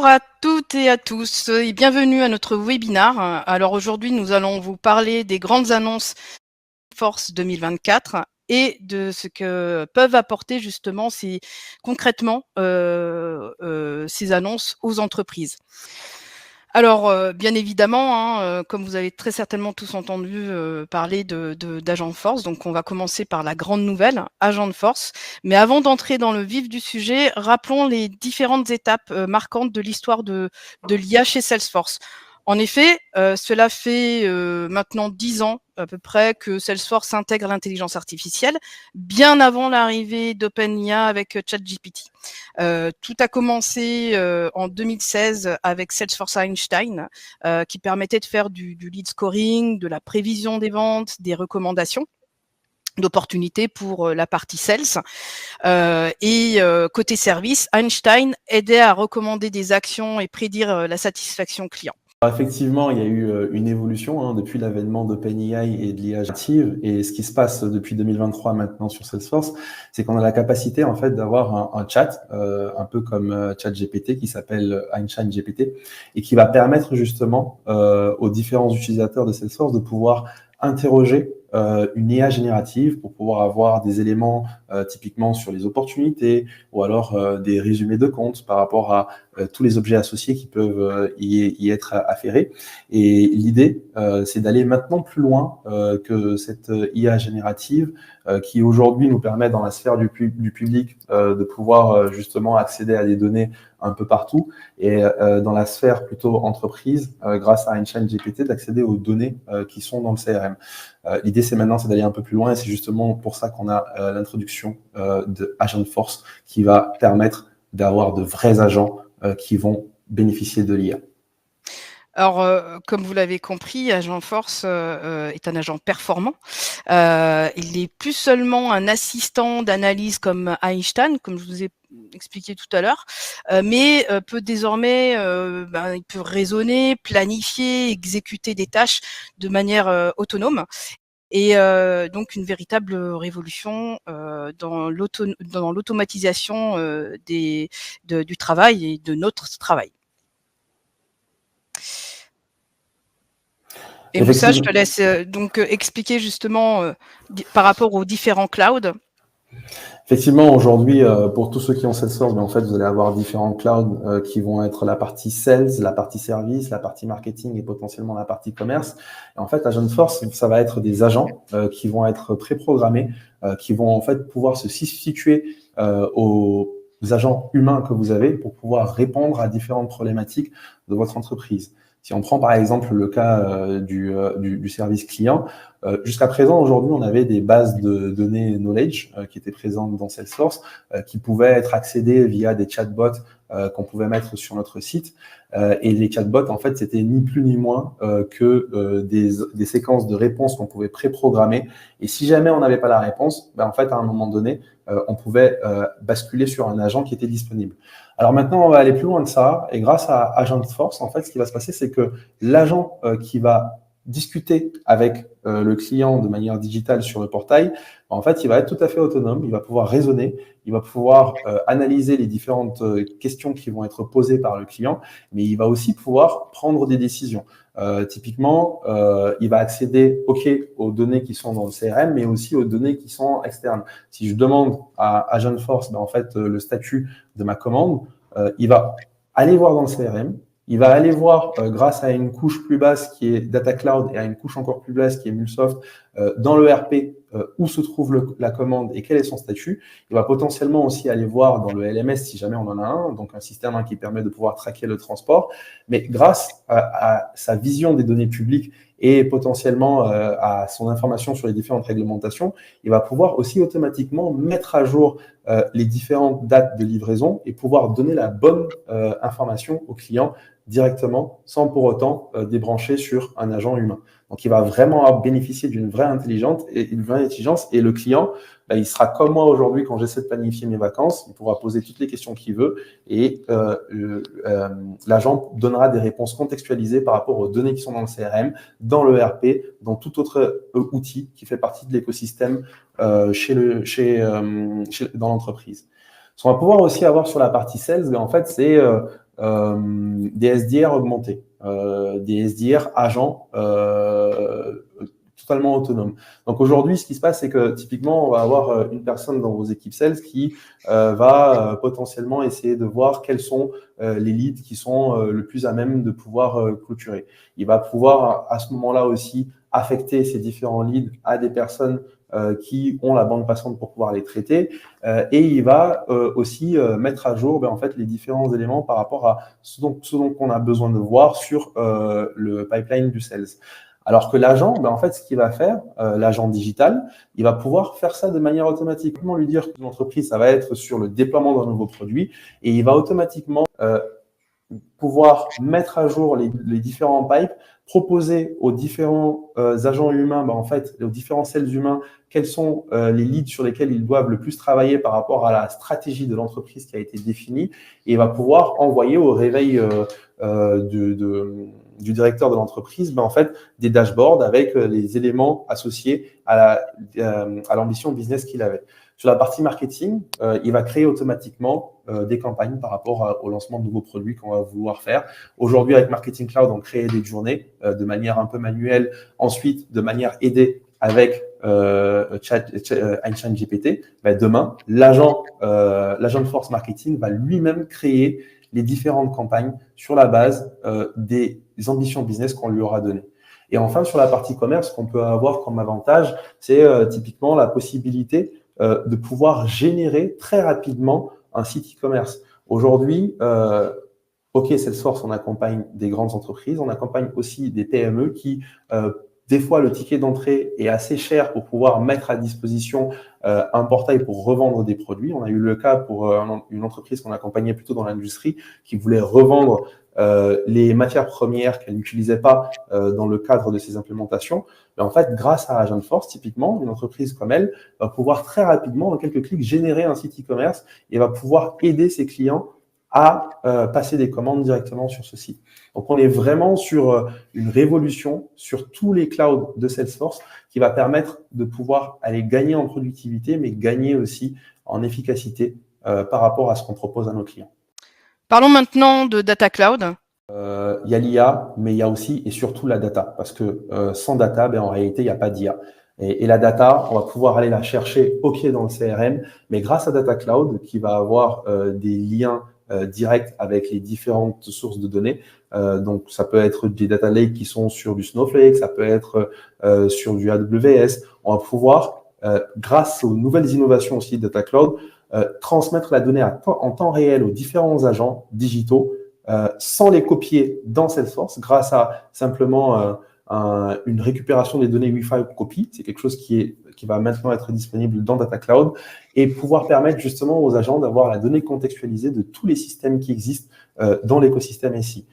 Bonjour à toutes et à tous et bienvenue à notre webinaire. Alors aujourd'hui, nous allons vous parler des grandes annonces Force 2024 et de ce que peuvent apporter justement concrètement ces annonces aux entreprises. Alors, bien évidemment, comme vous avez très certainement tous entendu parler d'Agent Force, donc on va commencer par la grande nouvelle, Agent de Force. Mais avant d'entrer dans le vif du sujet, rappelons les différentes étapes marquantes de l'histoire de l'IA chez Salesforce. En effet, cela fait maintenant 10 ans à peu près que Salesforce intègre l'intelligence artificielle, bien avant l'arrivée d'OpenIA avec ChatGPT. Tout a commencé en 2016 avec Salesforce Einstein, qui permettait de faire du lead scoring, de la prévision des ventes, des recommandations d'opportunités pour la partie sales. Côté service, Einstein aidait à recommander des actions et prédire la satisfaction client. Effectivement, il y a eu une évolution depuis l'avènement d'OpenAI et de l'IA générative. Et ce qui se passe depuis 2023 maintenant sur Salesforce, c'est qu'on a la capacité en fait d'avoir un chat, un peu comme ChatGPT qui s'appelle Einstein GPT, et qui va permettre justement aux différents utilisateurs de Salesforce de pouvoir interroger une IA générative pour pouvoir avoir des éléments typiquement sur les opportunités ou alors des résumés de comptes par rapport à tous les objets associés qui peuvent y être afférés. Et l'idée, c'est d'aller maintenant plus loin que cette IA générative qui aujourd'hui nous permet dans la sphère du public de pouvoir justement accéder à des données un peu partout et dans la sphère plutôt entreprise, grâce à Einstein GPT, d'accéder aux données qui sont dans le CRM. L'idée, c'est d'aller un peu plus loin et c'est justement pour ça qu'on a l'introduction de Agent Force qui va permettre d'avoir de vrais agents qui vont bénéficier de l'IA. Alors, comme vous l'avez compris, Agent Force est un agent performant. Il est plus seulement un assistant d'analyse comme Einstein, comme je vous ai expliqué tout à l'heure, mais peut désormais, il peut raisonner, planifier, exécuter des tâches de manière autonome. Et donc une véritable révolution dans l'automatisation du travail et de notre travail. Et Moussa, je te laisse donc expliquer justement par rapport aux différents clouds. Effectivement, aujourd'hui, pour tous ceux qui ont Salesforce, en fait, vous allez avoir différents clouds qui vont être la partie sales, la partie service, la partie marketing et potentiellement la partie commerce. Et en fait, Agent Force, ça va être des agents qui vont être préprogrammés, qui vont en fait pouvoir se substituer aux agents humains que vous avez pour pouvoir répondre à différentes problématiques de votre entreprise. Si on prend par exemple le cas du service client, jusqu'à présent, aujourd'hui, on avait des bases de données knowledge qui étaient présentes dans Salesforce, qui pouvaient être accédées via des chatbots qu'on pouvait mettre sur notre site. Et les chatbots, en fait, c'était ni plus ni moins que des séquences de réponses qu'on pouvait préprogrammer. Et si jamais on n'avait pas la réponse, en fait, à un moment donné, on pouvait basculer sur un agent qui était disponible. Alors maintenant, on va aller plus loin que ça. Et grâce à Agent Force, en fait, ce qui va se passer, c'est que l'agent qui va discuter avec le client de manière digitale sur le portail, en fait, il va être tout à fait autonome, il va pouvoir raisonner, il va pouvoir analyser les différentes questions qui vont être posées par le client, mais il va aussi pouvoir prendre des décisions. Typiquement, il va accéder aux données qui sont dans le CRM, mais aussi aux données qui sont externes. Si je demande à Agent Force en fait, le statut de ma commande, il va aller voir dans le CRM, il va aller voir, grâce à une couche plus basse qui est Data Cloud et à une couche encore plus basse qui est MuleSoft, dans le RP, où se trouve la commande et quel est son statut. Il va potentiellement aussi aller voir dans le LMS si jamais on en a un, donc un système qui permet de pouvoir traquer le transport. Mais grâce à sa vision des données publiques et potentiellement à son information sur les différentes réglementations, il va pouvoir aussi automatiquement mettre à jour les différentes dates de livraison et pouvoir donner la bonne information au client directement sans pour autant débrancher sur un agent humain. Donc, il va vraiment bénéficier d'une vraie intelligence et le client, il sera comme moi aujourd'hui quand j'essaie de planifier mes vacances, il pourra poser toutes les questions qu'il veut et l'agent donnera des réponses contextualisées par rapport aux données qui sont dans le CRM, dans le RP, dans tout autre outil qui fait partie de l'écosystème dans l'entreprise. Ce qu'on va pouvoir aussi avoir sur la partie sales, en fait, c'est des SDR augmentés, des SDR agents totalement autonomes. Donc aujourd'hui, ce qui se passe, c'est que typiquement, on va avoir une personne dans vos équipes sales qui va potentiellement essayer de voir quels sont les leads qui sont le plus à même de pouvoir clôturer. Il va pouvoir à ce moment-là aussi affecter ces différents leads à des personnes qui ont la bande passante pour pouvoir les traiter, et il va aussi mettre à jour en fait les différents éléments par rapport à ce dont on a besoin de voir sur le pipeline du sales. Alors que l'agent, en fait, ce qu'il va faire, l'agent digital, il va pouvoir faire ça de manière automatique. Comment lui dire que l'entreprise, ça va être sur le déploiement d'un nouveau produit, et il va automatiquement pouvoir mettre à jour les différents pipes, proposer aux différents agents humains, en fait, aux différents sales humains, quels sont les leads sur lesquels ils doivent le plus travailler par rapport à la stratégie de l'entreprise qui a été définie, et il va pouvoir envoyer au réveil du directeur de l'entreprise, en fait, des dashboards avec les éléments associés à l'ambition business qu'il avait. Sur la partie marketing, il va créer automatiquement des campagnes par rapport au lancement de nouveaux produits qu'on va vouloir faire. Aujourd'hui, avec Marketing Cloud, on crée des journées de manière un peu manuelle, ensuite de manière aidée avec Einstein GPT. Demain, l'agent de force marketing va lui-même créer les différentes campagnes sur la base des ambitions business qu'on lui aura données. Et enfin, sur la partie commerce, ce qu'on peut avoir comme avantage, c'est typiquement la possibilité de pouvoir générer très rapidement un site e-commerce. Aujourd'hui, OK, Salesforce, on accompagne des grandes entreprises, on accompagne aussi des PME qui, des fois, le ticket d'entrée est assez cher pour pouvoir mettre à disposition un portail pour revendre des produits. On a eu le cas pour une entreprise qu'on accompagnait plutôt dans l'industrie qui voulait revendre les matières premières qu'elle n'utilisait pas dans le cadre de ses implémentations. Mais en fait, grâce à Agentforce, typiquement, une entreprise comme elle va pouvoir très rapidement, en quelques clics, générer un site e-commerce et va pouvoir aider ses clients à passer des commandes directement sur ce site. Donc, on est vraiment sur une révolution sur tous les clouds de Salesforce qui va permettre de pouvoir aller gagner en productivité, mais gagner aussi en efficacité par rapport à ce qu'on propose à nos clients. Parlons maintenant de Data Cloud. Il y a l'IA, mais il y a aussi et surtout la data, parce que sans data, en réalité, il n'y a pas d'IA. Et la data, on va pouvoir aller la chercher dans le CRM, mais grâce à Data Cloud, qui va avoir des liens directs avec les différentes sources de données. Donc, ça peut être des data lakes qui sont sur du Snowflake, ça peut être sur du AWS. On va pouvoir, grâce aux nouvelles innovations aussi de Data Cloud, transmettre la donnée en temps réel aux différents agents digitaux sans les copier dans Salesforce grâce à simplement une récupération des données Wi-Fi copie. C'est quelque chose qui va maintenant être disponible dans Data Cloud et pouvoir permettre justement aux agents d'avoir la donnée contextualisée de tous les systèmes qui existent dans l'écosystème SI.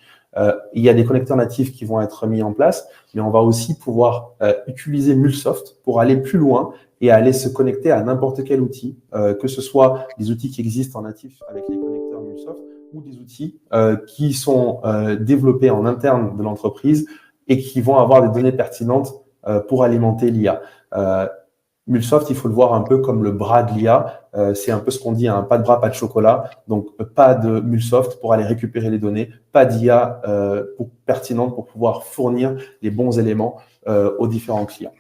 Il y a des connecteurs natifs qui vont être mis en place, mais on va aussi pouvoir utiliser MuleSoft pour aller plus loin et aller se connecter à n'importe quel outil, que ce soit des outils qui existent en natif avec les connecteurs MuleSoft ou des outils qui sont développés en interne de l'entreprise et qui vont avoir des données pertinentes pour alimenter l'IA. MuleSoft, il faut le voir un peu comme le bras de l'IA. C'est un peu ce qu'on dit, pas de bras, pas de chocolat. Donc, pas de MuleSoft pour aller récupérer les données, pas d'IA pertinente pour pouvoir fournir les bons éléments aux différents clients.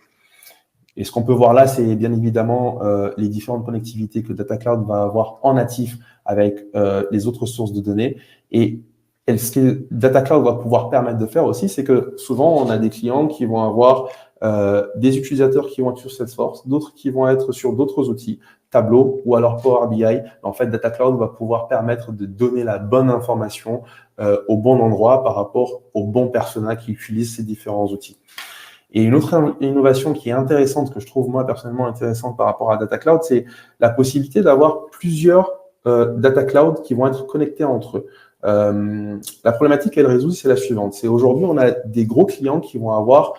Et ce qu'on peut voir là, c'est bien évidemment les différentes connectivités que Data Cloud va avoir en natif avec les autres sources de données. Et ce que Data Cloud va pouvoir permettre de faire aussi, c'est que souvent, on a des clients qui vont avoir des utilisateurs qui vont être sur Salesforce, d'autres qui vont être sur d'autres outils, Tableau ou alors Power BI. En fait, Data Cloud va pouvoir permettre de donner la bonne information au bon endroit par rapport au bon persona qui utilise ces différents outils. Et une autre innovation qui est intéressante, que je trouve moi personnellement intéressante par rapport à Data Cloud, c'est la possibilité d'avoir plusieurs Data Cloud qui vont être connectés entre eux. La problématique qu'elle résout, c'est la suivante. C'est aujourd'hui, on a des gros clients qui vont avoir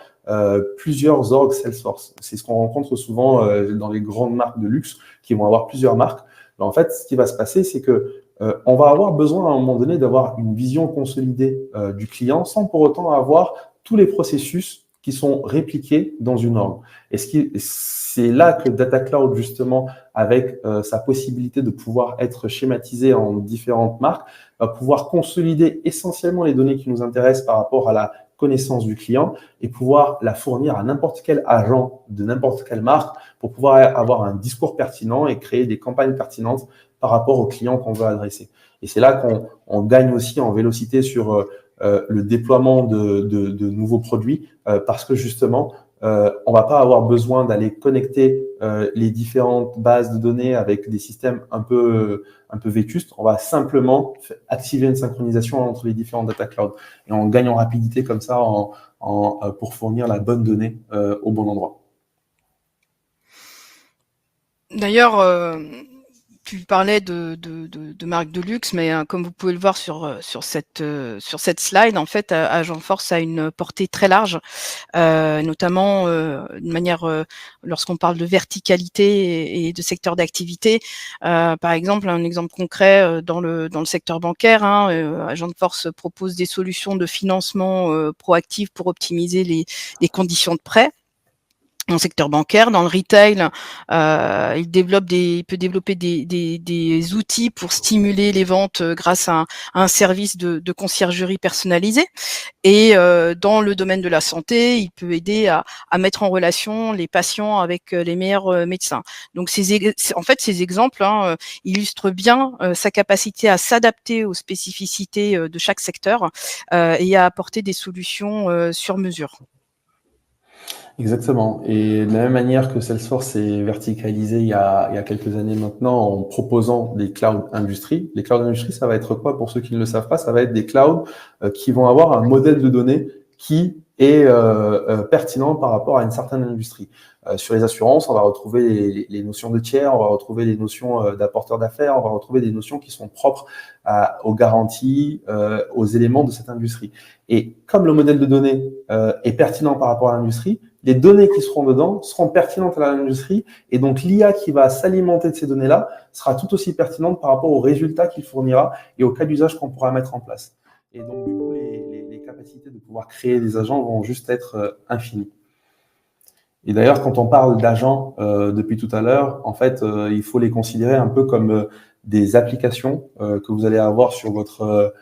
plusieurs orgs Salesforce. C'est ce qu'on rencontre souvent dans les grandes marques de luxe qui vont avoir plusieurs marques. Mais en fait, ce qui va se passer, c'est que on va avoir besoin à un moment donné d'avoir une vision consolidée du client sans pour autant avoir tous les processus qui sont répliqués dans une orgue. Et c'est là que Data Cloud, justement, avec sa possibilité de pouvoir être schématisé en différentes marques, va pouvoir consolider essentiellement les données qui nous intéressent par rapport à la connaissance du client et pouvoir la fournir à n'importe quel agent de n'importe quelle marque pour pouvoir avoir un discours pertinent et créer des campagnes pertinentes par rapport aux clients qu'on veut adresser. Et c'est là qu'on gagne aussi en vélocité sur le déploiement de nouveaux produits parce que justement, on va pas avoir besoin d'aller connecter les différentes bases de données avec des systèmes un peu vétustes. On va simplement activer une synchronisation entre les différents data clouds et on gagne en rapidité comme ça pour fournir la bonne donnée au bon endroit. D'ailleurs, tu parlais de marques de luxe, mais comme vous pouvez le voir sur cette slide, en fait, Agentforce a une portée très large, notamment de manière lorsqu'on parle de verticalité et de secteur d'activité. Par exemple, un exemple concret dans le secteur bancaire, Agentforce propose des solutions de financement proactif pour optimiser les conditions de prêt. Dans le secteur bancaire, dans le retail, il peut développer des outils pour stimuler les ventes grâce à un service de conciergerie personnalisé. Et dans le domaine de la santé, il peut aider à mettre en relation les patients avec les meilleurs médecins. Donc, en fait, ces exemples illustrent bien sa capacité à s'adapter aux spécificités de chaque secteur et à apporter des solutions sur mesure. Exactement. Et de la même manière que Salesforce s'est verticalisé il y a quelques années maintenant en proposant des clouds industrie. Les clouds industrie, ça va être quoi pour ceux qui ne le savent pas? Ça va être des clouds qui vont avoir un modèle de données qui est pertinent par rapport à une certaine industrie. Sur les assurances, on va retrouver les notions de tiers, on va retrouver les notions d'apporteurs d'affaires, on va retrouver des notions qui sont propres aux garanties, aux éléments de cette industrie. Et comme le modèle de données est pertinent par rapport à l'industrie, les données qui seront dedans seront pertinentes à l'industrie et donc l'IA qui va s'alimenter de ces données-là sera tout aussi pertinente par rapport aux résultats qu'il fournira et aux cas d'usage qu'on pourra mettre en place. Et donc, du coup, les capacités de pouvoir créer des agents vont juste être infinies. Et d'ailleurs, quand on parle d'agents depuis tout à l'heure, en fait, il faut les considérer un peu comme des applications que vous allez avoir sur votre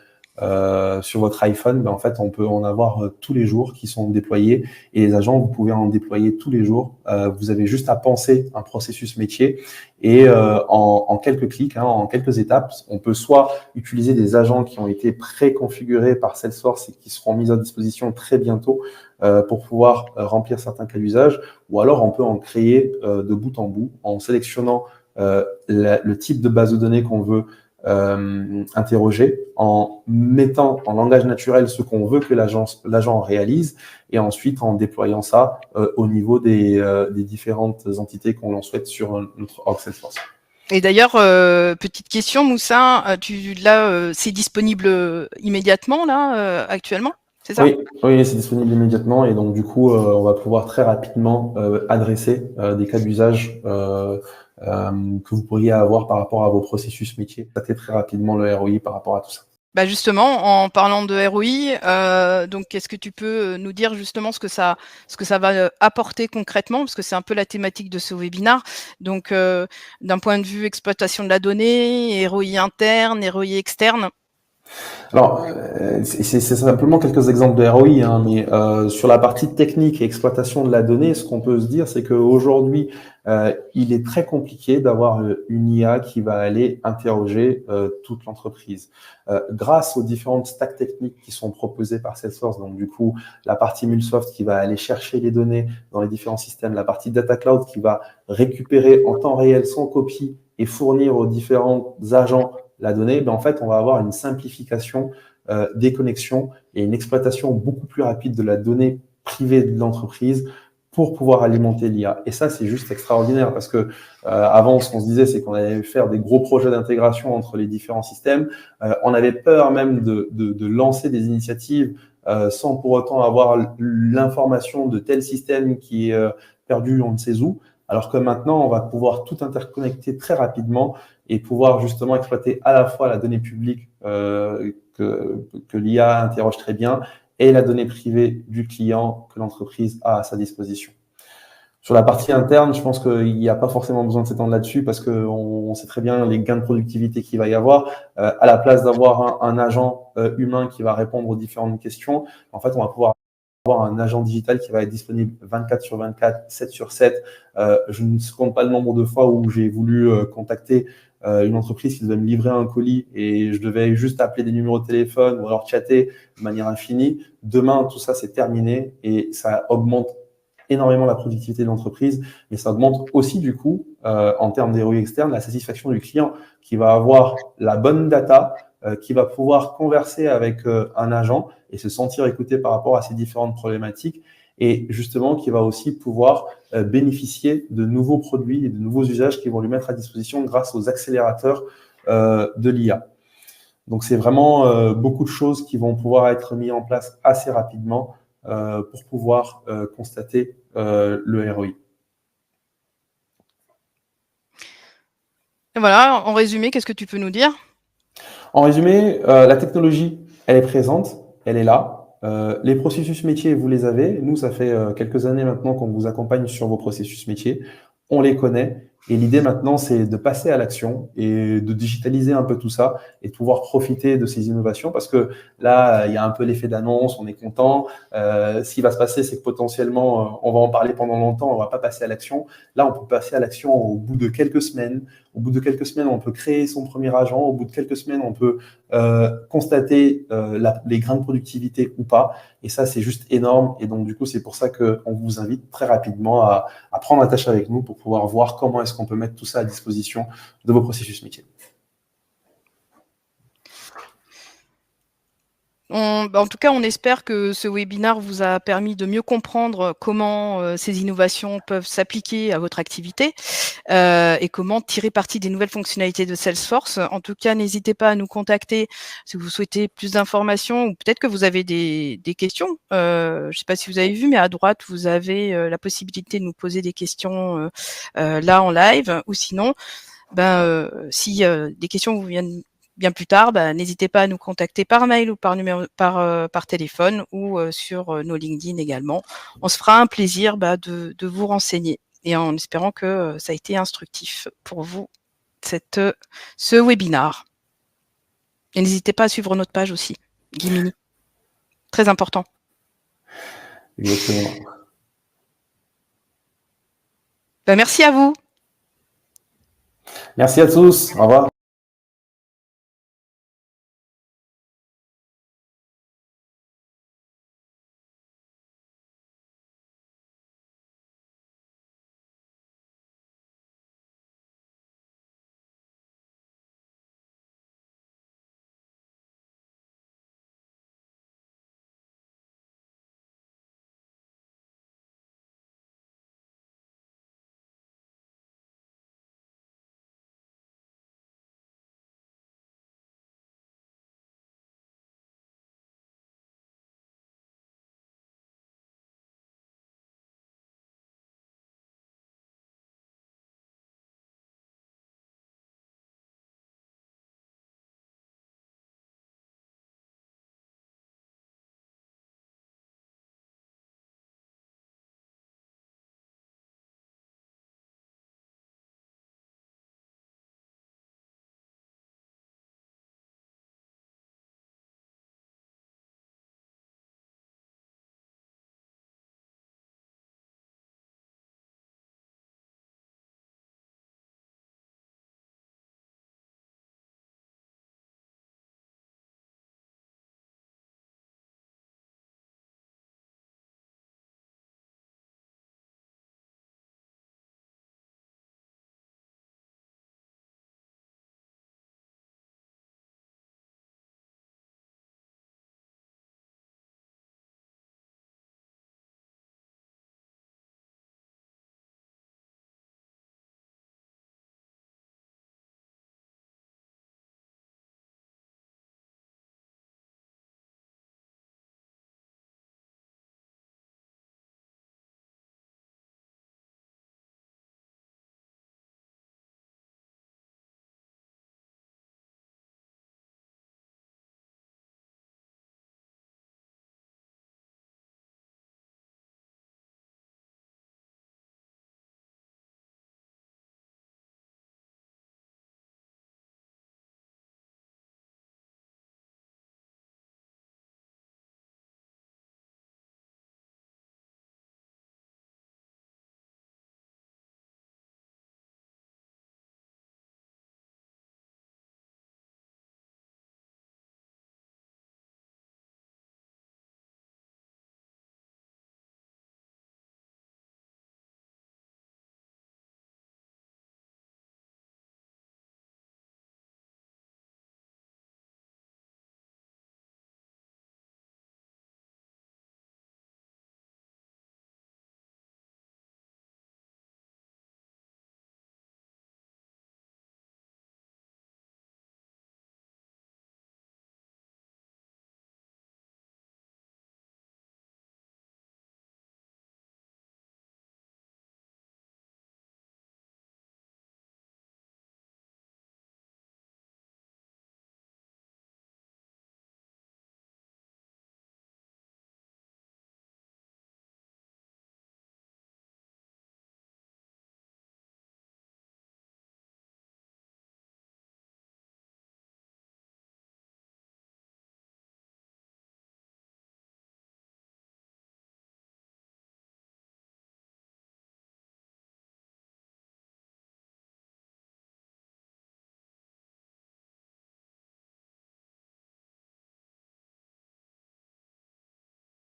iPhone. Ben, en fait, on peut en avoir tous les jours qui sont déployés et les agents, vous pouvez en déployer tous les jours. Vous avez juste à penser un processus métier et en quelques clics, en quelques étapes, on peut soit utiliser des agents qui ont été préconfigurés par Salesforce et qui seront mis à disposition très bientôt pour pouvoir remplir certains cas d'usage, ou alors on peut en créer de bout en bout en sélectionnant le type de base de données qu'on veut interroger, en mettant en langage naturel ce qu'on veut que l'agent réalise et ensuite en déployant ça au niveau des différentes entités qu'on l'en souhaite sur notre org Salesforce. Et d'ailleurs, petite question, Moussa, c'est disponible immédiatement là, actuellement, c'est ça? Oui, c'est disponible immédiatement et donc du coup, on va pouvoir très rapidement adresser des cas d'usage que vous pourriez avoir par rapport à vos processus métiers. Traiter très rapidement le ROI par rapport à tout ça. Bah justement, en parlant de ROI, donc est-ce que tu peux nous dire justement ce que ça va apporter concrètement, parce que c'est un peu la thématique de ce webinaire. Donc, d'un point de vue exploitation de la donnée, ROI interne, ROI externe. Alors, c'est simplement quelques exemples de ROI, mais sur la partie technique et exploitation de la donnée, ce qu'on peut se dire, c'est qu'aujourd'hui, il est très compliqué d'avoir une IA qui va aller interroger toute l'entreprise. Grâce aux différentes stacks techniques qui sont proposées par Salesforce, donc du coup, la partie MuleSoft qui va aller chercher les données dans les différents systèmes, la partie Data Cloud qui va récupérer en temps réel sans copie et fournir aux différents agents la donnée, ben en fait, on va avoir une simplification des connexions et une exploitation beaucoup plus rapide de la donnée privée de l'entreprise pour pouvoir alimenter l'IA. Et ça, c'est juste extraordinaire parce que avant, ce qu'on se disait, c'est qu'on allait faire des gros projets d'intégration entre les différents systèmes. On avait peur même de lancer des initiatives sans pour autant avoir l'information de tel système qui est perdu on ne sait où. Alors que maintenant, on va pouvoir tout interconnecter très rapidement et pouvoir justement exploiter à la fois la donnée publique que l'IA interroge très bien et la donnée privée du client que l'entreprise a à sa disposition. Sur la partie interne, je pense qu'il n'y a pas forcément besoin de s'étendre là-dessus parce qu'on sait très bien les gains de productivité qu'il va y avoir. À la place d'avoir un agent humain qui va répondre aux différentes questions, en fait, on va pouvoir avoir un agent digital qui va être disponible 24/24, 7/7. Je ne compte pas le nombre de fois où j'ai voulu contacter une entreprise qui devait me livrer un colis et je devais juste appeler des numéros de téléphone ou alors chatter de manière infinie. Demain, tout ça, c'est terminé et ça augmente énormément la productivité de l'entreprise, mais ça augmente aussi du coup, en termes des ROI externes, la satisfaction du client qui va avoir la bonne data, qui va pouvoir converser avec un agent et se sentir écouté par rapport à ces différentes problématiques et justement qui va aussi pouvoir bénéficier de nouveaux produits et de nouveaux usages qui vont lui mettre à disposition grâce aux accélérateurs de l'IA. Donc c'est vraiment beaucoup de choses qui vont pouvoir être mises en place assez rapidement pour pouvoir constater le ROI. Et voilà, en résumé, qu'est-ce que tu peux nous dire? En résumé, la technologie, elle est présente, elle est là. Les processus métiers, vous les avez. Nous, ça fait quelques années maintenant qu'on vous accompagne sur vos processus métiers. On les connaît. Et l'idée maintenant, c'est de passer à l'action et de digitaliser un peu tout ça et de pouvoir profiter de ces innovations parce que là, il y a un peu l'effet d'annonce, on est content. Ce qui va se passer, c'est que potentiellement, on va en parler pendant longtemps, on va pas passer à l'action. Là, on peut passer à l'action au bout de quelques semaines. Au bout de quelques semaines, on peut créer son premier agent. Au bout de quelques semaines, on peut constater les grains de productivité ou pas. Et ça, c'est juste énorme. Et donc, du coup, c'est pour ça qu'on vous invite très rapidement à prendre attache avec nous pour pouvoir voir comment est-ce qu'on peut mettre tout ça à disposition de vos processus métiers. En tout cas, on espère que ce webinaire vous a permis de mieux comprendre comment ces innovations peuvent s'appliquer à votre activité et comment tirer parti des nouvelles fonctionnalités de Salesforce. En tout cas, n'hésitez pas à nous contacter si vous souhaitez plus d'informations ou peut-être que vous avez des questions. Je ne sais pas si vous avez vu, mais à droite, vous avez la possibilité de nous poser des questions là en live ou sinon, si des questions vous viennent bien plus tard, n'hésitez pas à nous contacter par mail ou par téléphone ou sur nos LinkedIn également. On se fera un plaisir de vous renseigner et en espérant que ça a été instructif pour vous ce webinaire. Et n'hésitez pas à suivre notre page aussi, Gimini. Très important. Exactement. Merci à vous. Merci à tous. Au revoir.